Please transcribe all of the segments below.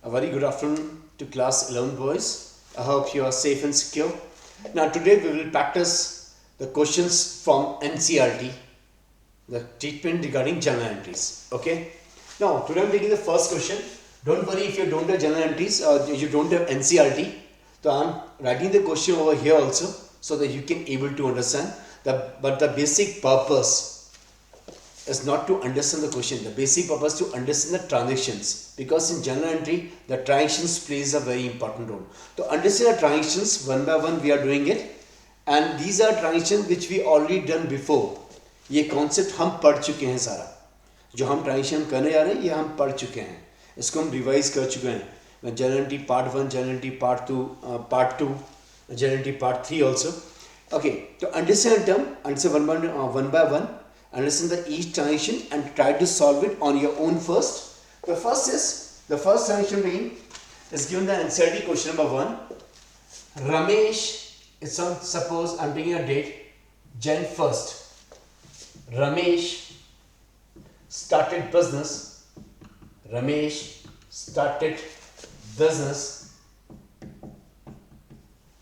A very good afternoon to class 11 boys. I hope you are safe and secure. Now today we will practice the questions from NCERT, the treatment regarding journal entries. Okay. Now today I am taking the first question. Don't worry if you don't have journal entries or you don't have NCERT. So I am writing the question over here also so that you can able to understand. But the basic purpose is not to understand the question. The basic purpose to understand the transactions, because in journal entry the transactions plays a very important role. To understand the transactions one by one we are doing it, and these are transactions which we already done before. ये concept हम पढ़ चुके हैं सारा, जो हम transaction करने जा रहे हैं ये हम पढ़ चुके हैं, इसको हम रिवाइज कर चुके हैं. Journal entry part 1, journal entry part 2, part 2, journal entry part 3 also. Okay, to understand term, answer one by one. Understand the each transaction and try to solve it on your own first. The first transaction being is given the NCERT question number 1. Ramesh is on, suppose I'm taking a date, Jan 1st. Ramesh started business. Ramesh started business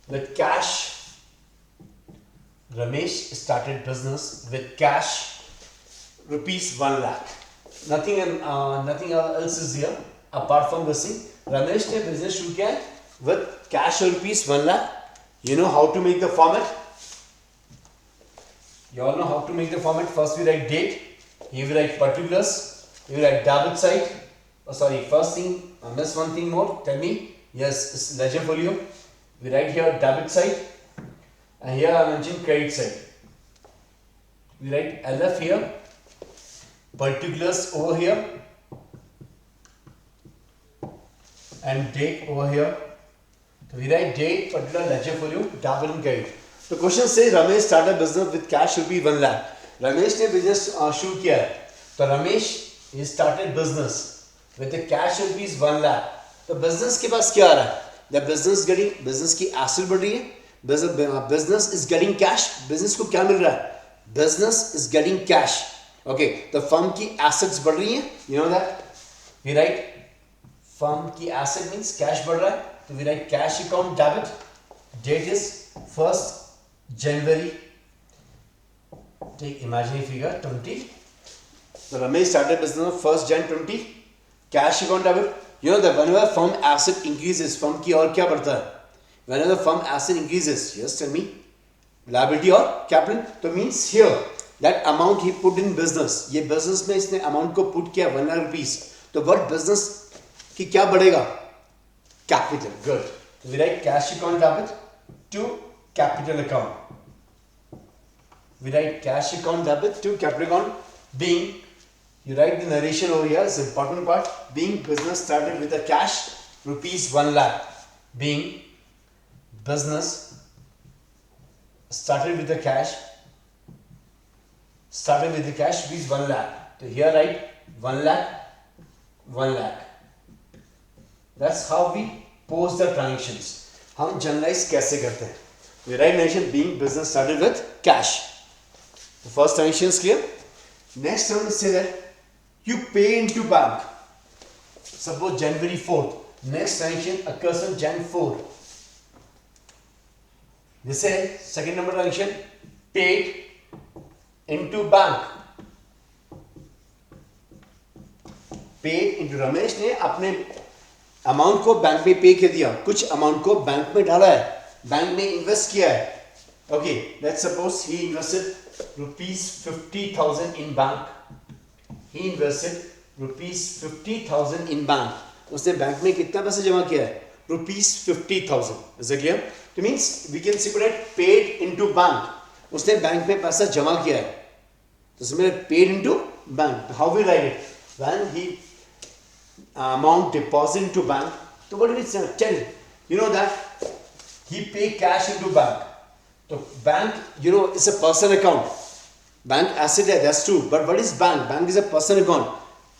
with cash. Ramesh started business with cash rupees 1 lakh. Nothing else is here apart from this thing. Ramesh ने business शुरू किया है with cash rupees 1 lakh. You know how to make the format? You all know how to make the format. First we write date, here we write particulars, here we write debit side. Oh sorry, first thing, I missed one thing more. Tell me. Yes, it's ledger folio. We write here debit side, and here I mentioned credit side. We write LF here, particulars over here, and date over here. So we write date, particular, ledger folio, debit and credit. The question says Ramesh started business with cash rupees 1 lakh. Ramesh ने business शुरू किया है. तो Ramesh he started business with the cash rupees 1 lakh. तो business के पास क्या आ रहा है? The business की asset बढ़ रही है. Business is getting cash. Business को क्या मिल रहा है? Business is getting cash. Okay, the firm की assets बढ़ रही हैं. You know that? We write firm की asset means cash बढ़ रहा है. तो we write cash account debit. Date is 1st January. Take imaginary figure 20. So Ramesh started business on 1st Jan 20. Cash account debit. You know that whenever firm asset increases, firm की और क्या बढ़ता है? Whenever the firm asset increases, yes, tell me, liability or capital. So means here that amount he put in business, ये business में इसने amount को put किया 1 lakh rupees. तो what business की क्या बढ़ेगा? Capital. Good. So we write cash account debit to capital account. We write cash account debit to capital account. Being, you write the narration over here. It's the important part. Being business started with a cash rupees 1 lakh. Being business started with the cash rupees 1 lakh. So here write 1 lakh. That's how we pose the transactions. हम generalize कैसे करते हैं? We write narration being business started with cash. The first transaction is clear. Next one is say that you pay into bank. Suppose January 4th. Next transaction occurs on Jan 4. This is second number transaction, paid into bank. Paid into Ramesh ने अपने amount को bank में पे कर दिया, कुछ amount को bank में डाला है, बैंक में इन्वेस्ट किया है. Okay, let's suppose he invested rupees 50,000 in bank. He invested rupees 50,000 in bank. उसने बैंक में कितना पैसा जमा किया है? Rupees 50,000. Is it clear? It means we can separate paid into bank. उसने बैंक में पैसा जमा किया है. तो इसमें paid into bank. How we write it? When he amount deposit into bank. So what do we tell? You know that he pay cash into bank. So bank, you know, is a personal account. Bank asset है, that's true. But what is bank? Bank is a personal account.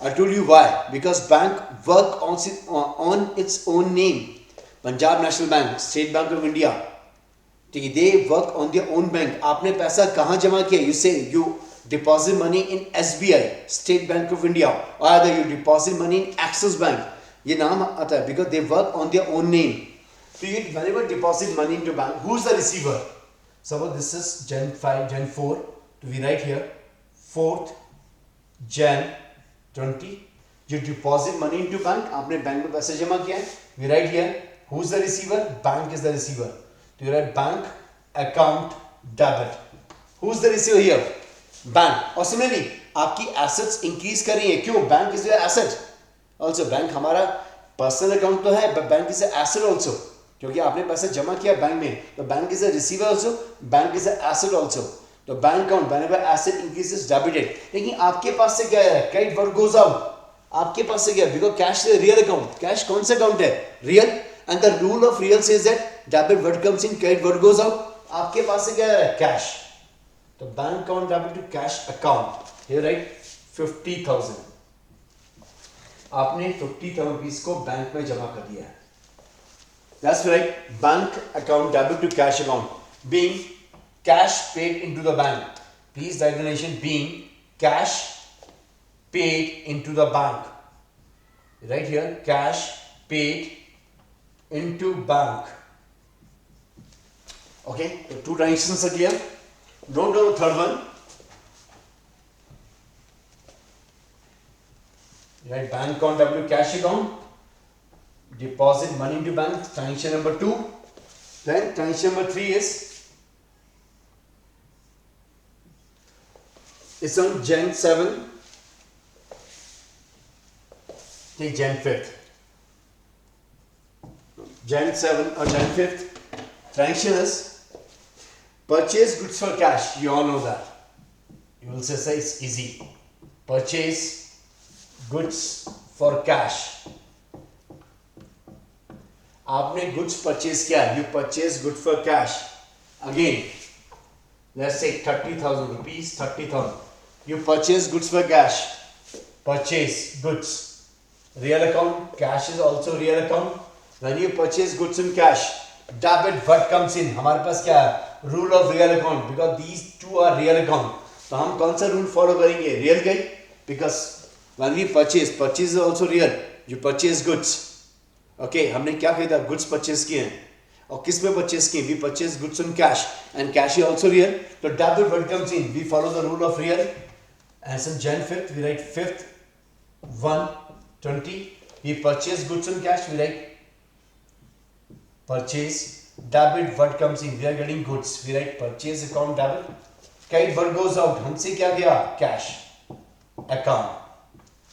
I told you why. Because bank work on its own name. Punjab National Bank, State Bank of India. They work on their own bank. आपने पैसा कहाँ जमा किया? You say you deposit money in SBI, State Bank of India, or either you deposit money in Axis Bank. ये नाम आता है because they work on their own name. So you whenever deposit money into bank, who's the receiver? Suppose this is Gen 5, Gen 4. So we write here 4th Jan 20. You deposit money into bank. आपने bank में पैसे जमा किया है. We write here who's the receiver? Bank is the receiver. So you write bank account debit. Who's the receiver here? Bank. और similarly आपकी assets increase कर रही है. क्यों? Bank is your asset. Also bank हमारा पर्सनल अकाउंट तो है, but bank is asset also, क्योंकि आपने पैसे जमा किया बैंक में, तो bank is a receiver also, bank is a asset also. तो bank account whenever asset increases debited. लेकिन आपके पास से क्या है? Credit word goes out. आपके पास से क्या है? Because cash is real account. Cash कौन सा अकाउंट है? Real. And the rule of real says that debit word comes in, credit word goes out. आपके पास से क्या है? कैश. तो bank account debit to cash account. Here write 50,000. आपने 50,000 रुपीज को बैंक में जमा कर दिया है. That's right. Bank account debit to cash account. Being cash paid into the bank. Please write the nation being cash paid into the bank. Right here, cash paid into bank. Okay, so two transitions are clear. Note down the third one. Right, bank account debit to cash account. Deposit money into bank. Transaction number 2. Then transaction number 3 is it's on Jan 7. Take Jan 5th. Jan 7 or Jan 5th. Transaction is purchase goods for cash. You all know that. You will say it's easy. Purchase goods for cash. आपने goods purchase किया. You purchase goods for cash. Again, let's say 30,000 rupees. 30,000. You purchase goods for cash. Purchase goods. Real account. Cash is also real account. When you purchase goods in cash, debit what comes in? हमारे पास क्या है? Rule of real account. Because these two are real account. तो हम कौन सा rule follow करेंगे? Real का ही. Because when we purchase is also real. You purchase goods. Okay, हमने क्या खरीदा? Goods purchase किए हैं. और किस में purchase किए? We purchase goods on cash. And cash is also real. तो debit what comes in? We follow the rule of real. And since Jan 5th, we write 5th 1/20. We purchase goods on cash. We write purchase debit what comes in. We are getting goods. We write purchase account debit. Credit what goes out? हमसे क्या गया? Cash account.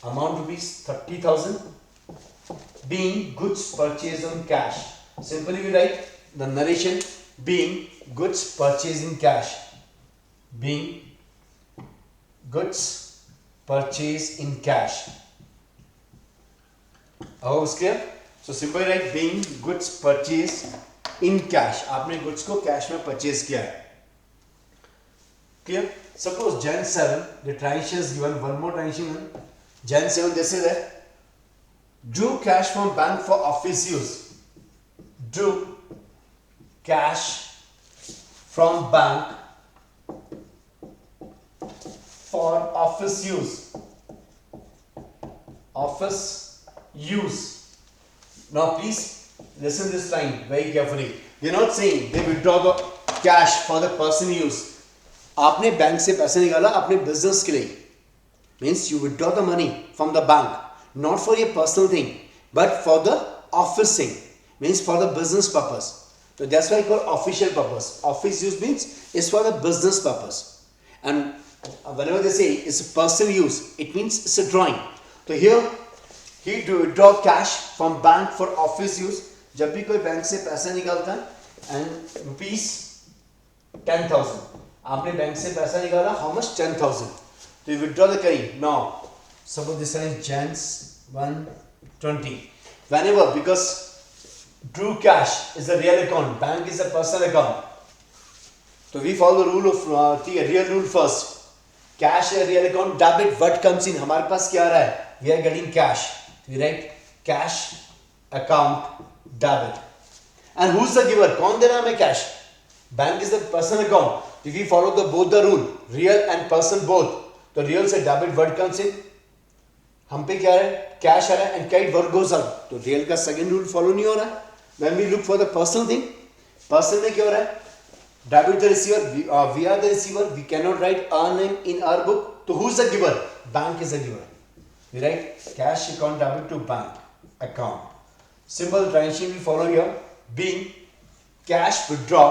Amount rupees 30,000. Being goods purchased on cash. Simply we write the narration being goods purchased in cash. Being goods purchased in cash. I hope it's clear. So simply write being goods purchased in cash. आपने goods को cash में purchase किया है. Clear? Suppose Jan 7, the transaction is given. One more transaction. Jan 7, this is that drew cash from bank for office use. Drew cash from bank for office use. Office use. Now please listen this line very carefully. They are not saying they withdraw the cash for the personal use. आपने bank से पैसे निकाला अपने business के लिए. Means you withdraw the money from the bank, not for your personal thing, but for the office thing. Means for the business purpose. So that's why I call official purpose. Office use means it's for the business purpose. And whenever they say it's a personal use, it means it's a drawing. So here he withdraw cash from bank for office use. जब भी कोई bank से पैसा निकालता है and rupees 10,000. आपने bank से पैसा निकाला, how much? 10,000. तो you withdraw the carry. Now, suppose this is Jan 1/20. Whenever, because drew cash is a real account, bank is a personal account. So we follow the rule of real rule first. Cash is a real account. Debit what comes in? हमारे पास क्या आ रहा है? We are getting cash. We write cash account debit. And who's the giver? कौन दे रहा है हमें cash? Bank is the personal account. If we follow both the rule, real and person both. The real से debit what comes in? हम पे क्या है, cash आ रहा है and credit word goes out, तो रियल का सेकंड रूल फॉलो नहीं हो रहा है. When we look for the personal thing, personal में क्या हो रहा है, debit the receiver, we are the receiver, we can not write our name in our book, तो who is the giver, bank is the giver, we write cash account debit to bank account. Simple transition we follow here, being cash withdraw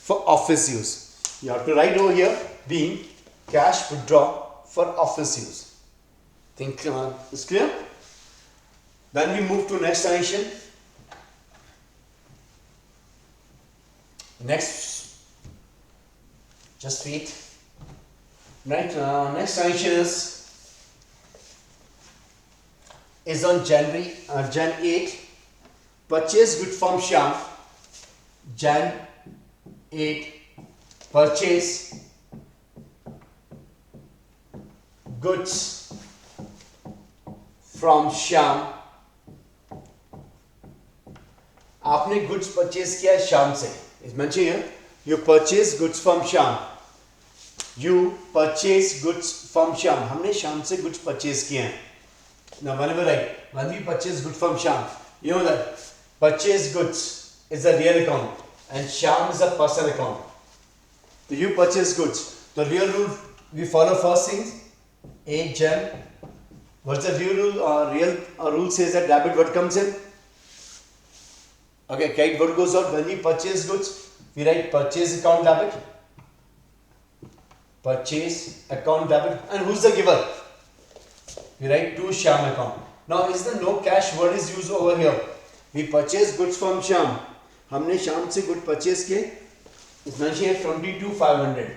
for office use. You have to write over here, being cash withdraw for office use. Think is clear? Then we move to next transition. Next, just wait. Right, next transition is on Jan 8, purchase goods from Shyam. Jan 8, purchase goods from Shyam. आपने goods purchase किया है श्याम से. इस mentioned here, you purchase goods from Shyam. You purchase goods from Shyam. हमने श्याम से goods purchase किए हैं. Now, whenever when we purchase goods from Shyam, you know that purchase goods is a real account and Shyam is a personal account. So you purchase goods. The real rule we follow first things. A Jan. What's the real rule? Real rule says that debit what comes in. Okay, credit what goes out. When we purchase goods, we write purchase account debit. Purchase account debit. And who's the giver? We write to Shyam account. Now is the no cash word is used over here. We purchase goods from Shyam. हमने श्याम से good purchase किए. इस mentioned here 22,500.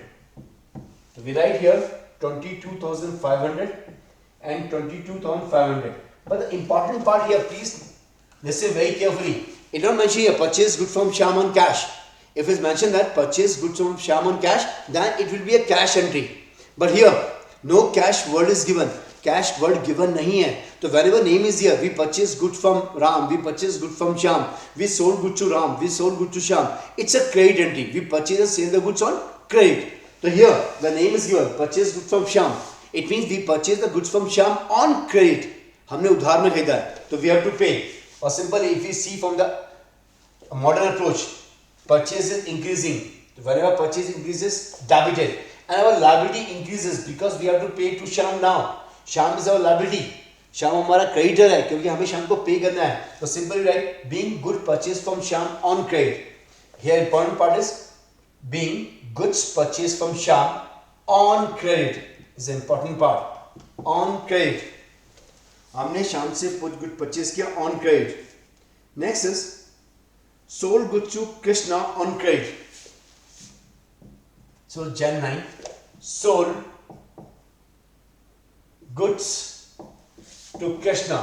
So we write here 22,500 and 22,500. But the important part here, please listen very carefully. It don't mention here purchase goods from Shyam on cash. If it's mentioned that purchase goods from Shyam on cash, then it will be a cash entry. But here no cash word is given. Cash word given नहीं है. तो whenever name is here, we purchase goods from Ram, we purchase goods from Shyam, we sold goods to Ram, we sold goods to Shyam. It's a credit entry. We purchase and sell the goods on credit. So here the name is given, purchase goods from Shyam. It means we purchase the goods from Shyam on credit. हमने उधार में खरीदा है, तो we have to pay. Or simply if we see from the modern approach, purchase is increasing. Whenever purchase increases, debited, and our liability increases because we have to pay to Shyam now. Shyam is our liability. Shyam हमारा creditor है क्योंकि हमें श्याम को पे करना है. तो simply write being good purchase from Shyam on credit. Here important part is being goods purchase from Shyam on credit is important part. On credit, हमने श्याम से गुड परचेज किया on credit. Next is sold goods to Krishna on credit. So Jan 9, sold goods to Krishna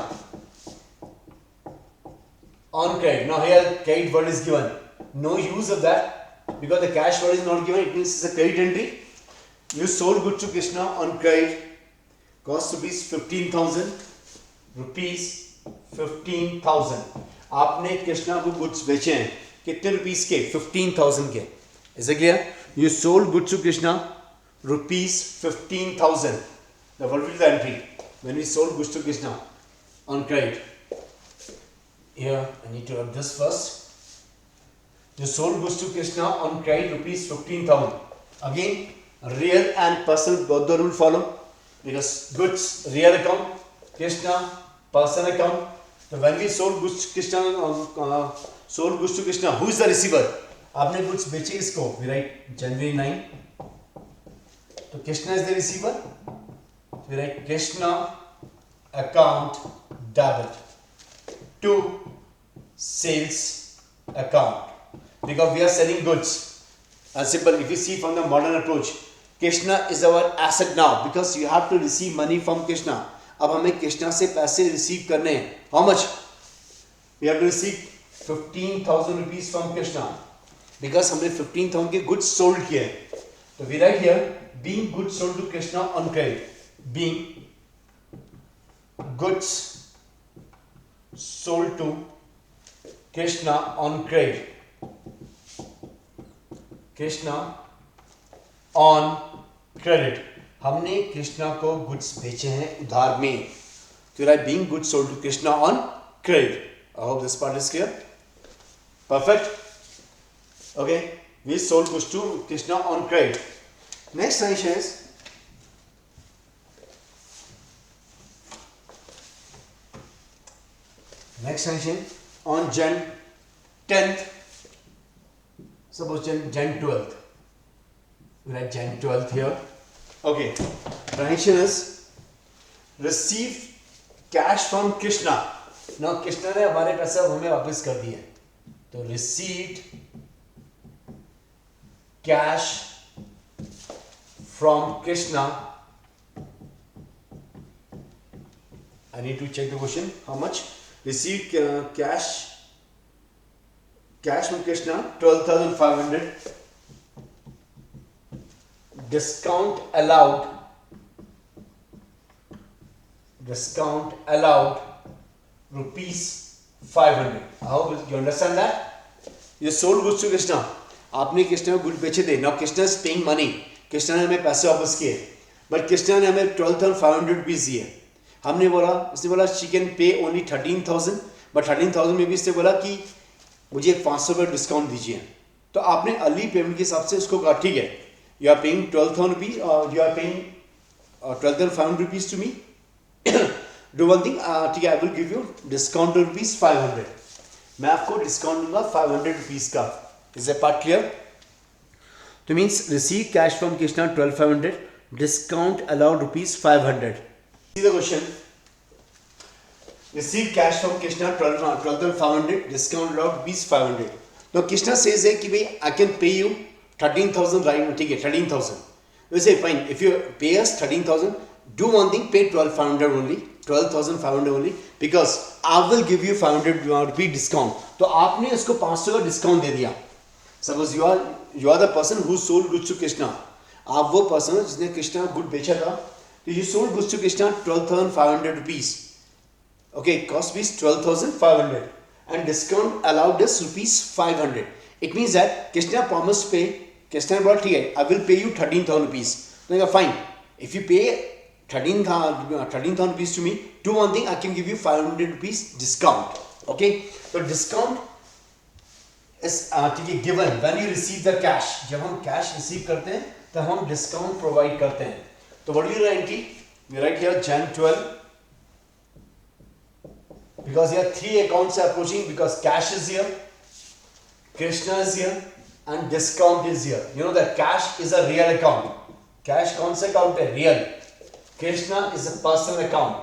on credit. Now here credit word is given. No use of that because the cash word is not given. It means it's a credit entry. You sold goods to Krishna on credit. Cost rupees 15,000. Rupees 15,000. आपने कृष्णा को goods बेचे हैं कितने rupees के? 15,000 के. Is it clear? You sold goods to Krishna rupees 15,000. The what will be the entry when we sold goods to Krishna on credit? Here I need to write this first. You sold goods to Krishna on credit rupees 15,000. Again, real and personal both the rule follow because goods real account, Krishna personal account. So when we sold goods to Krishna, sold goods to Krishna, who is the receiver? आपने goods बेचे किसको? We write January 9. तो Krishna is the receiver. We write Krishna account debit to sales account because we are selling goods. And simple, if you see from the modern approach, Krishna is our asset now because you have to receive money from Krishna. अब हमें कृष्णा से पैसे receive करने हैं. How much? We have to receive 15,000 rupees from Krishna because हमने 15,000 के goods sold किए हैं. So we write here being goods sold to Krishna on credit. Being goods sold to Krishna on credit. Krishna on credit. हमने कृष्णा को goods बेचे हैं उधार में. to write being goods sold to Krishna on credit. I hope this part is clear. Perfect. Okay, we sold goods to Krishna on credit. Next transaction is on Jan 10th. Suppose Jan 12th. We write Jan 12th here. Okay, transaction is receive cash from Krishna. Now Krishna ने हमारे पैसे हमें वापस कर दिए, तो received cash from Krishna. I need to check the question. How much? Received cash from Krishna 12,500. Discount allowed rupees 500. I hope you understand that. You sold goods to Krishna. आपने कृष्णा को गुड बेचे थे. Now Krishna is paying money. Krishna ने हमें पैसे वापस किए, but Krishna ने हमें 12,500 रुपीज दिए. हमने बोला, उसने बोला she can pay only 13,000, but 13,000 में भी इसने बोला कि मुझे 500 रुपये डिस्काउंट दीजिए. तो आपने अर्ली पेमेंट के हिसाब से उसको कहा ठीक है, you are paying 12,000 rupees, you are paying 12,500 rupees to me. Do one thing, ठीक है, I will give you discount rupees 500. मैं आपको डिस्काउंट दूंगा 500 रुपीज का. Is that part clear? So means receive cash from Krishna 12,500, discount allowed rupees 500. See the question. Receive cash from Krishna 12,500, discount allowed rupees 500. Now Krishna says है कि भाई I can pay you 13,000 right now. ठीक है, 13,000. We say fine. If you pay us 13,000, do one thing, pay 12,500 only, 12,500 only, because I will give you 500 rupee discount. तो आपने उसको 500 का discount दे दिया. Suppose you are the person who sold goods to Krishna. आप वो person जिसने Krishna good बेचा था. तो you sold goods to Krishna 12,500 rupees. Okay, cost is 12,500 and discount allowed is rupees 500. It means that Krishna promised pay. Krishna बोला ठीक है, I will pay you 13,000 rupees. तो मैं कहा fine. If you pay 13,000 rupees to me, do one thing, I can give you 500 rupees discount. Okay, so discount is given when you receive the cash. जब हम cash receive करते हैं तो हम discount provide करते हैं. तो what do you write? We write here Jan 12, because here three accounts are approaching, because cash is here, Krishna is here, and discount is here. You know that cash is a real account. Cash कौन सा account है? Real. Krishna is a personal account.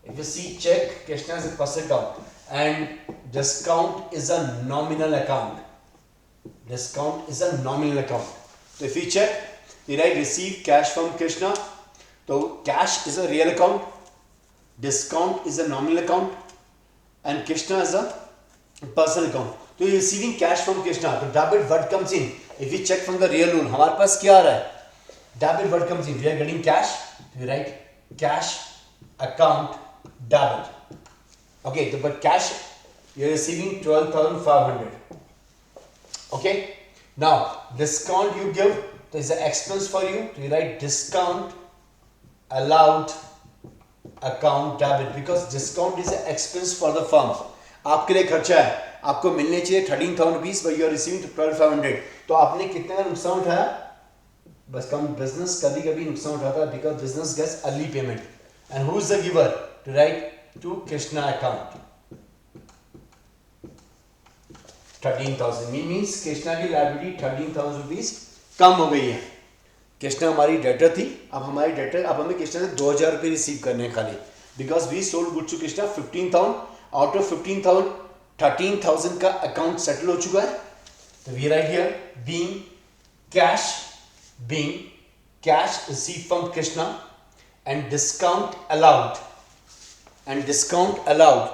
If you see check, Krishna is a personal account, and discount is a nominal account. Discount is a nominal account. So if you check, you write receive cash from Krishna. So cash is a real account, discount is a nominal account, and Krishna is a personal account. So you are receiving cash from Krishna. So debit word comes in. If you check from the real rule, हमारे पास क्या आ रहा है? Debit word comes in. We are getting cash. We write cash account debit. Okay, so but cash you are receiving 12,500. Okay. Now discount you give, there is an expense for you. So you write discount allowed account debit, because discount is an expense for the firm. आपके लिए खर्चा है, आपको मिलने चाहिए 13,000 rupees, but you are receiving 12,500. तो आपने कितने का नुकसान उठाया? बस कम बिजनेस कभी कभी नुकसान उठाता है, because business gets early payment. And who is the giver? To write to Krishna account 13,000 means Krishna की लायबिलिटी 13,000 रुपीज कम हो गई है. कृष्णा हमारी डेटर थी, अब हमारी डेटर, अब हमें कृष्णा से 2,000 रुपये रिसीव करने हैं खाली, because we sold goods to Krishna 15,000. Out of 15,000 13,000 का अकाउंट सेटल हो चुका है. तो we write here being cash receive from Krishna and discount allowed.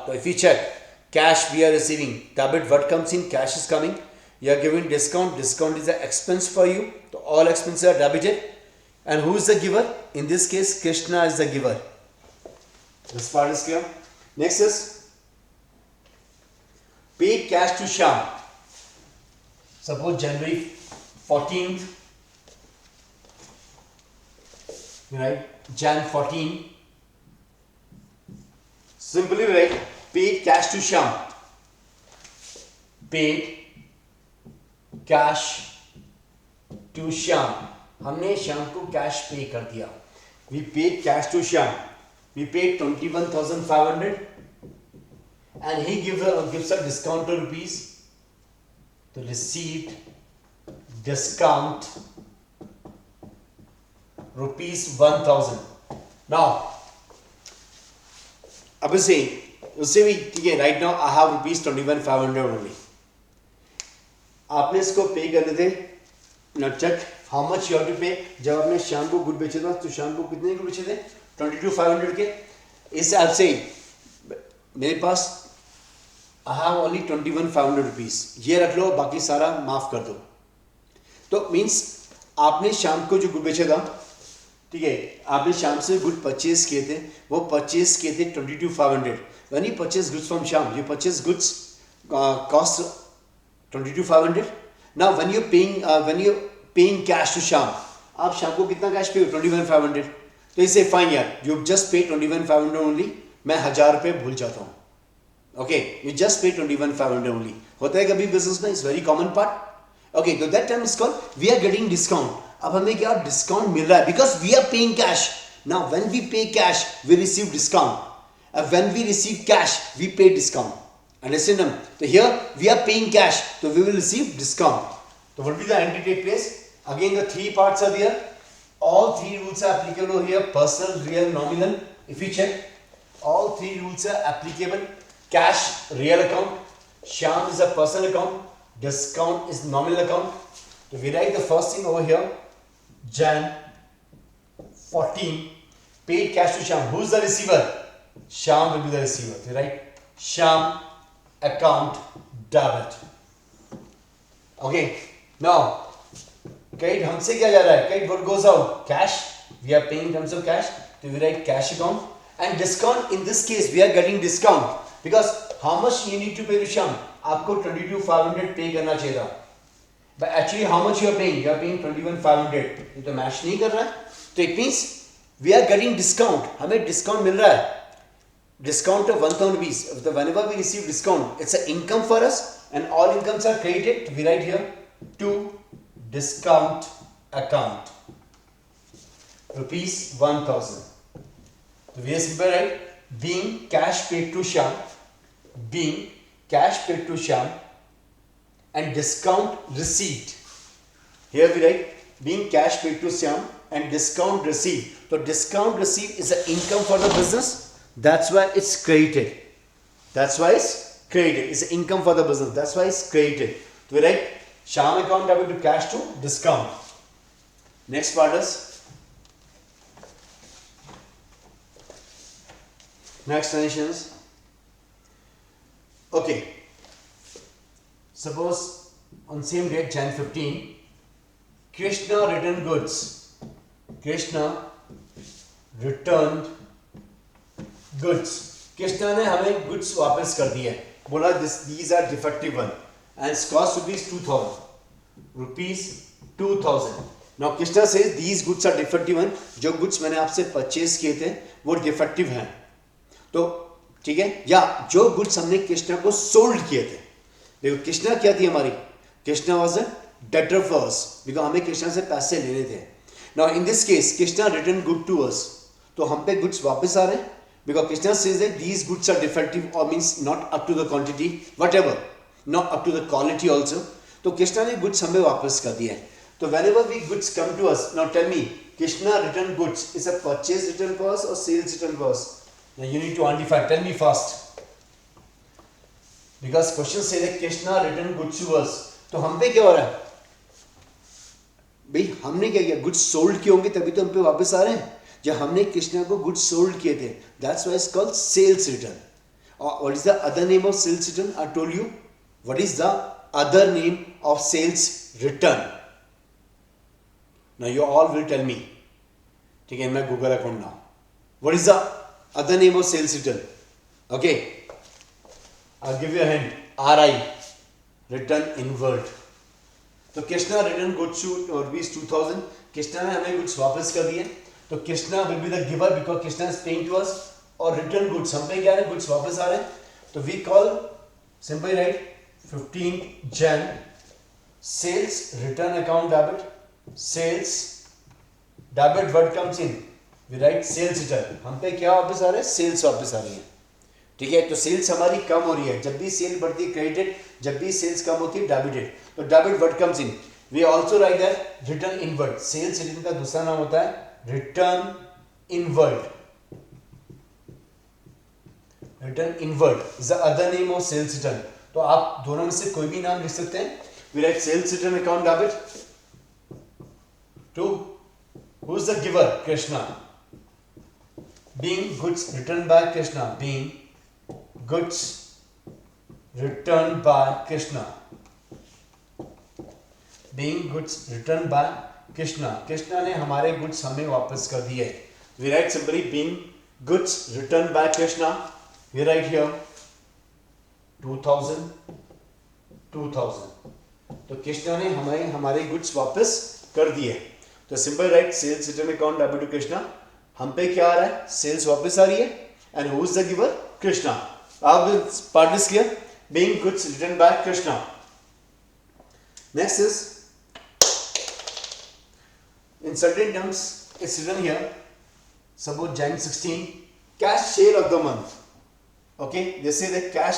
So if you check, cash we are receiving, debit what comes in, cash is coming, you are giving discount is an expense for you, so all expenses are debited. And who is the giver? In this case Krishna is the giver. This part is clear. Next is pay cash to Shyam. Suppose January 14th, right? Jan 14, Simply write paid cash to Shyam. Paid cash to Shyam. हमने श्याम को cash पे कर दिया. We paid cash to Shyam. We paid 21,500 and he gives a discount to rupees. The receipt discount rupees 1,000. Now, अब से उससे भी ठीक है. Right now I have rupees 21,500 only. आपने इसको पे करने थे. Now check how much you have to pay. जब आपने शाम को गुड बेचे था तो शाम को कितने गुड बेचे थे? 22,500 के. इस आप से मेरे पास I have only 21,500 rupees. ये रख लो, बाकी सारा माफ कर दो. तो मीन्स आपने शाम को जो गुड बेचा था, ठीक है, आपने शाम से गुड परचेज किए थे, वो परचेज किए थे 22,500. When you purchase goods from Sham, you purchase goods cost 22,500. Now when you're paying cash to Sham, आप शाम को कितना कैश पे हो? 21,500. तो इसे फाइन यार, you just pay 21,500 only. मैं 1,000 रुपये भूल जाता हूँ. Okay, you just pay 21,500 only. होता है कभी बिजनेस में, it's very common part. Okay, so that time is called we are getting discount. अब हमें क्या डिस्काउंट मिल रहा है? Because we are paying cash. Now when we pay cash, we receive discount. When we receive cash, we pay discount. Understand them? So here we are paying cash, so we will receive discount. So what will be the entry take place? Again the three parts are there. All three rules are applicable here. Personal, real, nominal. If you check, all three rules are applicable. Cash, real account. Sham is a personal account. Discount is nominal account. So we write the first thing over here. Jan 14 paid cash to Sham. Who is the receiver? Sham will be the receiver. So write Sham account debit. Okay. Now, credit हमसे क्या जा रहा है? Credit what goes out? Cash. We are paying in terms of cash. So we write cash account. And discount, in this case we are getting discount because how much you need to pay to Sham? आपको 22,500 पे करना चाहिए था. But actually how much you are paying? You are paying 21,500. ये तो match नहीं कर रहा है. तो it means we are getting discount. हमें discount मिल रहा है. Discount of 1,000 rupees. So whenever we receive discount, it's an income for us, and all incomes are credited. We write here to discount account. Rupees 1,000. So we are simple, right? Being cash paid to Sham, being cash paid to Sham, and discount receipt. Here we write being cash paid to Sham and discount receipt. So discount receipt is an income for the business. That's why it's credited. That's why it's credited. It's an income for the business. That's why it's credited. So we write Sham account debit to cash to discount. Next part is next conditions. Okay. Suppose on same date Jan 15, Krishna returned goods. Krishna returned goods. Krishna ने हमें goods वापस कर दिए. बोला these are defective one and cost rupees 2,000. Rupees 2,000. Now Krishna says these goods are defective one. जो goods मैंने आपसे purchase किए थे वो defective हैं. तो ठीक है, या जो goods हमने कृष्णा को sold किए थे. देखो कृष्णा क्या थी हमारी? Krishna was a debtor for us because हमें कृष्णा से पैसे लेने थे. Now in this case Krishna returned good to us. तो हम पे goods वापस आ रहे हैं. Because Krishna says that these goods are defective or means not up to the quantity, whatever, not up to the quality also. तो कृष्णा ने goods हमें वापस कर दिया है. तो whenever we goods come to us, now tell me, Krishna return goods is a purchase return for us or sales return for us? Now you need to identify. Tell me fast. Because question says that Krishna return goods to us. तो हम पे क्या हो रहा है? भाई हमने क्या किया? Goods sold किए होंगे तभी तो हम पे वापस आ रहे हैं. जब हमने कृष्णा को गुड्स सोल्ड किए थे, that's why it's called sales return. What is the other name of sales return? I told you. What is the other name of sales return? Now you all will tell me. ठीक है, मैं Google account now. What is the other name of sales return? Okay, I give you a hint. RI, return inward. तो Krishna return goods to rupees 2,000. Krishna ने हमें goods वापस कर दिए. तो Krishna will be the giver because Krishna is paying to us. और return goods, हम पे क्या है, गुड्स वापस आ रहे हैं, तो we call simply write 15 Jan sales return account debit. Sales debit what comes in, we write sales return. हम पे क्या वापस आ रहा है, सेल्स वापस आ रही है, ठीक है। तो सेल्स हमारी कम हो रही है, जब भी सेल बढ़ती है क्रेडिटेड, जब भी सेल्स कम होती है डेबिटेड। तो debit what comes in, we also write that return inward. Sales return का दूसरा नाम होता है return inward. Return inward is the other name of sales return. तो आप दोनों में से कोई भी नाम लिख सकते हैं। We write sales return account debit to who is the giver, Krishna, being goods returned by Krishna, being goods returned by Krishna, being goods returned by Krishna, Krishna ने हमारे goods हमें वापस कर दिए। we write simply being goods returned by Krishna, we write here 2000 तो कृष्णा ने हमें हमारे गुड्स वापस कर दिए। तो simple write sales return account debit to Krishna, हम पे क्या आ रहा है, सेल्स वापस आ रही है, and who is the giver, Krishna. आप part is clear, being goods return by Krishna. Next is in certain terms it's written here, suppose Jan 16 cash sale of the month, okay, this is the cash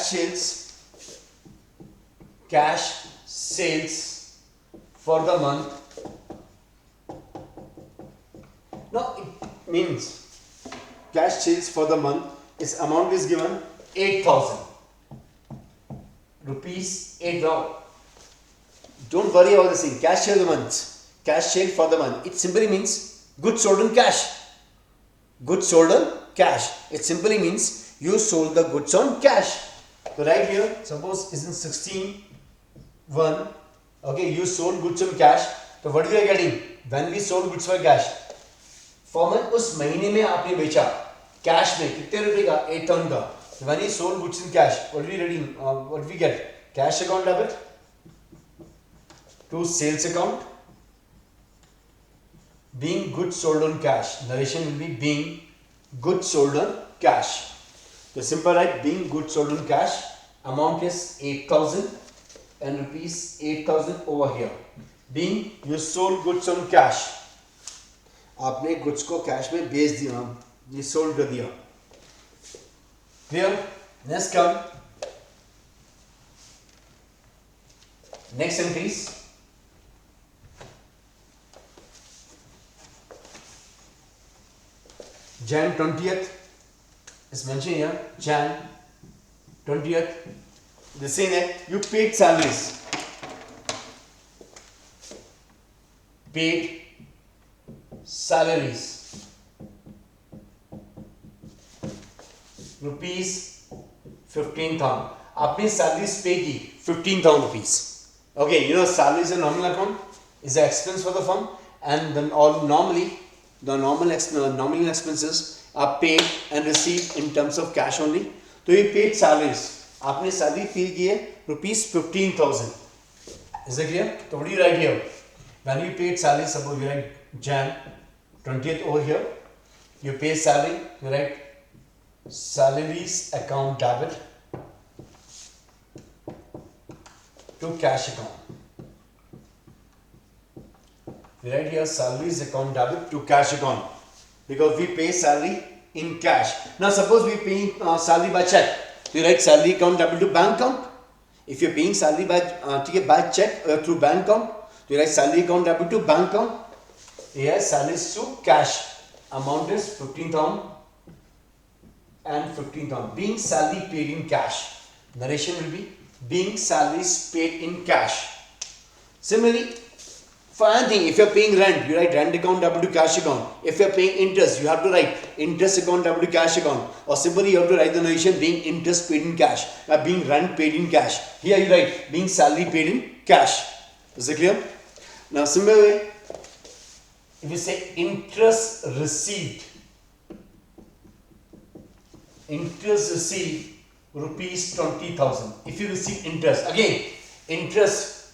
sales for the month. Now it means cash sales for the month, its amount is given 8,000 rupees. 8,000. Don't worry about this thing. Cash sale of the month. Cash sale for the month. It simply means goods sold on cash. Goods sold on cash. It simply means you sold the goods on cash. So right here, suppose is in 16/1. Okay, you sold goods on cash. तो what we are getting when we sold goods for cash? Forman उस महीने में आपने बेचा cash में कितने रुपए का, 8,000 का। when you sold goods in cash, what we get, cash account debit to sales account, being goods sold on cash. Narration will be being goods sold on cash. The simple right, being goods sold on cash, amount is 8,000 and rupees 8,000 over here. Being you sold goods on cash, आपने goods को cash में बेच दिया, ये sold कर दिया। Clear? Next come, next entries, Jan 20th is mentioned here. Jan 20th, the same that you paid salaries, paid salaries, rupees 15,000. आपने salaries पे की 15,000 rupees. Okay, you know salary is a nominal account, is an expense for the firm, and then normally the nominal expenses are paid and received in terms of cash only. तो ये paid salaries, आपने salary पे की है rupees 15,000. Is that clear? So what do you write here? When you paid salary, suppose you write Jan 20th over here, you pay salary, you write salaries account debit to cash account. We write here salaries account debit to cash account because we pay salary in cash. Now suppose we pay salary by check, you write salary account debit to bank account. If you're paying salary by check through bank account, you write salary account debit to bank account. Here salaries to cash, amount is 15,000 and 15,000. Being salary paid in cash, narration will be being salaries paid in cash. Similarly, for anything, if you are paying rent, you write rent account debit to cash account. If you are paying interest, you have to write interest account debit to cash account. Or simply you have to write the narration being interest paid in cash, being rent paid in cash. Here you write being salary paid in cash. Is it clear? Now similarly, if you say interest received rupees 20,000. If you receive interest, again interest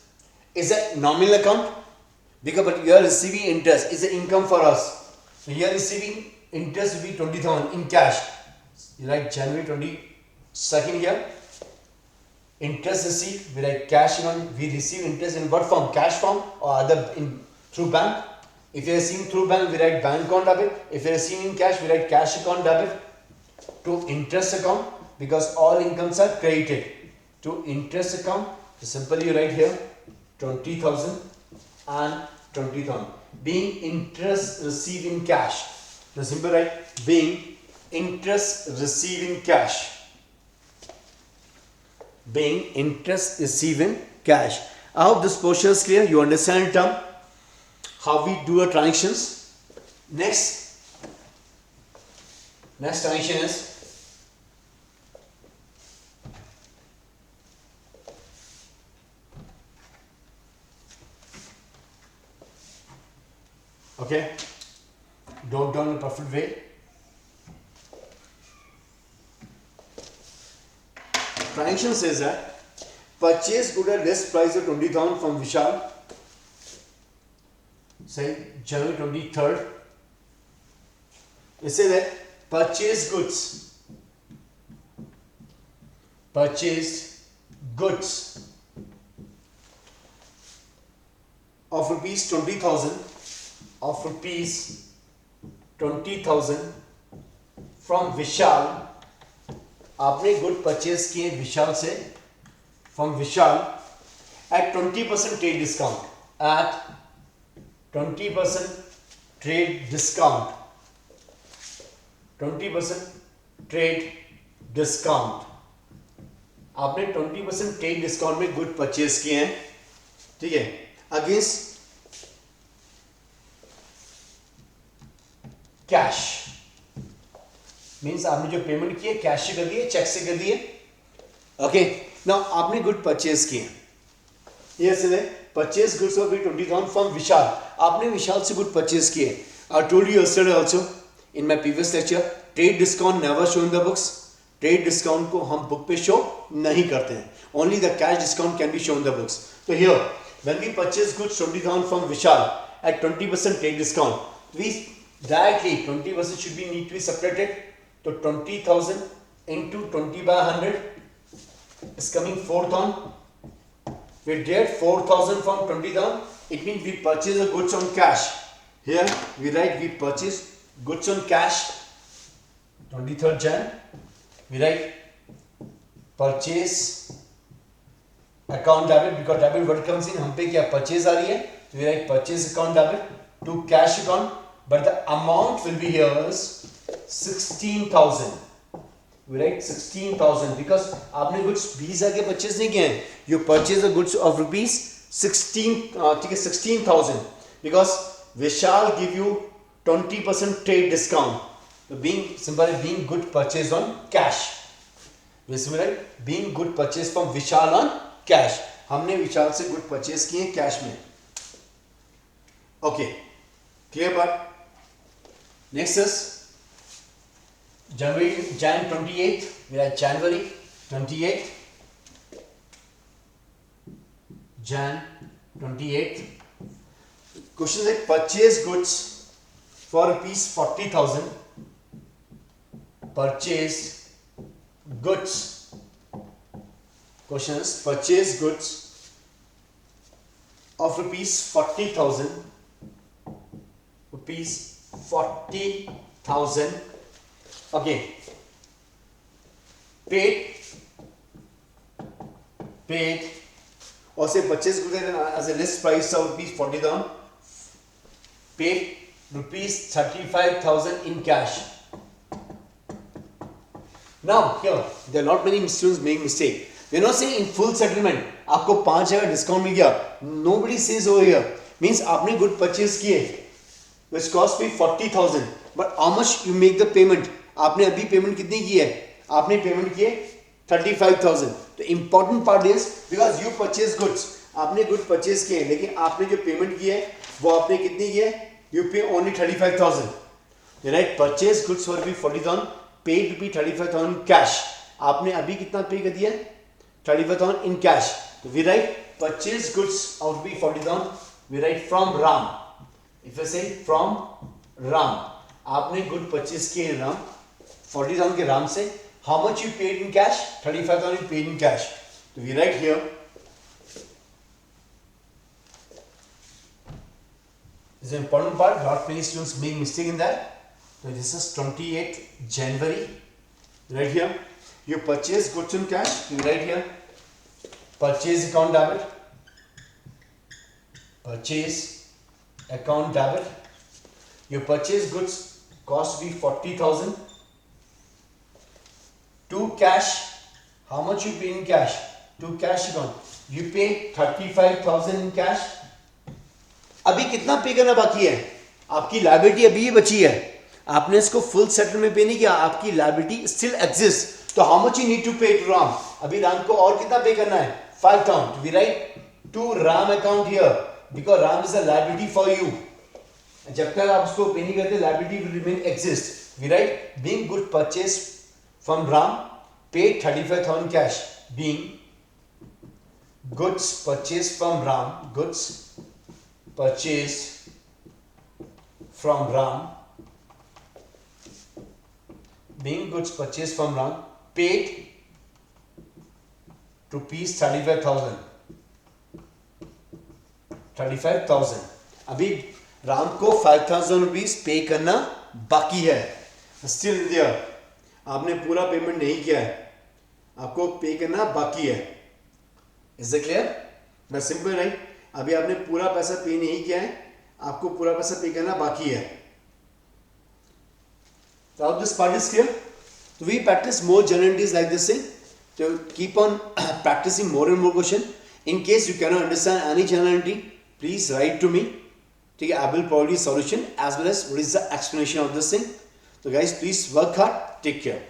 is a nominal account because but you are receiving interest is an income for us. So you are receiving interest will be 20,000 in cash. You write January 22nd here. Interest received, we write cash on. We receive interest in what form? Cash form or other through bank. If you are receiving through bank, we write bank account debit. If you are receiving in cash, we write cash account debit. To interest account, because all incomes are credited. To interest account, so simply you write here 20,000 and 20,000. Being interest received in cash. Now simply write being interest received in cash. Being interest received in cash. I hope this portion is clear. You understand the term, how we do our transactions. Next transaction is okay. Note down in a perfect way. Transaction says that purchase good at list price of 20,000 from Vishal, say January 23rd. It says that purchased goods of rupees 20,000 from Vishal. आपने good purchase किए विशाल से, from Vishal at 20% trade discount, at 20% trade discount, 20% trade discount. आपने 20% trade discount में good purchase किए हैं, ठीक है, against cash. Means आपने जो पेमेंट किए कैश से कर दिए, चेक से कर दिए. ओके, नाउ आपने गुड परचेज किए. ये से purchase goods of 20,000 from Vishal. आपने विशाल से गुड परचेज किए. I told you yesterday also in my previous lecture, trade discount never show in the books. Trade discount को हम बुक पे शो नहीं करते हैं. Only the cash discount can be show in the books. तो here when we purchase goods 20,000 from Vishal at 20% trade discount, we directly 20% should be need to be separated. So 20,000 into 20 by 100 is coming 4,000. We get 4,000 from 20,000. It means we purchase the goods on cash. Here we write we purchase goods on cash. 23rd Jan. We write purchase account debit, because debit what comes in, हम पे क्या purchase आ रही है, so we write purchase account debit to cash account. But the amount will be here is 16,000. We write 16,000 because आपने goods 20 के purchase नहीं किए हैं. You purchase the goods of rupees 16,000 because Vishal give you 20% trade discount. So being good purchase on cash. Basically being good purchase from Vishal on cash. हमने विशाल से good purchase किए cash में. Okay, clear part. Next is Jan 28th. We are January 28th. Jan 28th. Question is purchase goods for rupees 40,000. Purchase goods. Question is purchase goods of rupees 40,000. Rupees 40,000. Okay. Paid or say purchase goods as a list price of rupees 40,000. Paid rupees 35,000 in cash. Now here there are not many students make mistake. They are not saying in full settlement आपको 5,000 discount मिल गया. Nobody says over here. Means आपने good purchase किए which cost me 40,000, but how much you make the payment? आपने अभी payment कितनी की है? आपने पेमेंट किए 35,000. तो important part is because you purchase goods, आपने good purchase किए, लेकिन आपने जो पेमेंट की है वो आपने कितनी की है? You pay only 35,000. Right? Purchase goods for be 40,000, paid to be 35,000 cash. आपने अभी कितना पे कर दिया? 35,000 in cash. तो we write purchase goods of be 40,000. We write from Ram. If I say from Ram, आपने गुड परचेज किए राम 40,000 के राम से. How much you paid in cash? 35,000 you paid in cash. So we write here. This is an important part. Lot many students make mistake in that. So this is 28th January. Right here. You purchase goods in cash. You write here. Purchase account debit. Purchase account debit. Your purchase goods cost be 40,000. To cash, how much you pay in cash? To cash account, you pay 35,000 in cash. अभी कितना pay करना बाकी है? आपकी liability अभी ही बची है. आपने इसको फुल सेटलमेंट पे नहीं किया. आपकी लायबिलिटी स्टिल एग्जिस्ट. तो how much you need to pay to Ram? अभी राम को और कितना पे करना है? 5,000. We write to Ram account here because Ram is a liability for you. जब तक आप उसको पे नहीं करते, liability will remain exist. We write being good purchase from Ram, paid 35,000 cash. Being goods purchased from Ram, goods purchased from Ram, being goods purchased from Ram, paid rupees 35,000. 35,000. अभी राम को 5,000 rupees पे करना बाकी है. Still there. आपने पूरा payment नहीं किया है, आपको पे करना बाकी है. Is it clear? मैं सिंपल राइट. अभी आपने पूरा पैसा पे नहीं किया है, आपको पूरा पैसा पे करना बाकी है. So this part is clear. So we practice more general entities like this thing. So keep on practicing more and more question. In case you cannot understand any general entity, please write to me. ठीक है, I will provide you solution as well as what is the explanation of this thing. So guys, please work hard. Take care.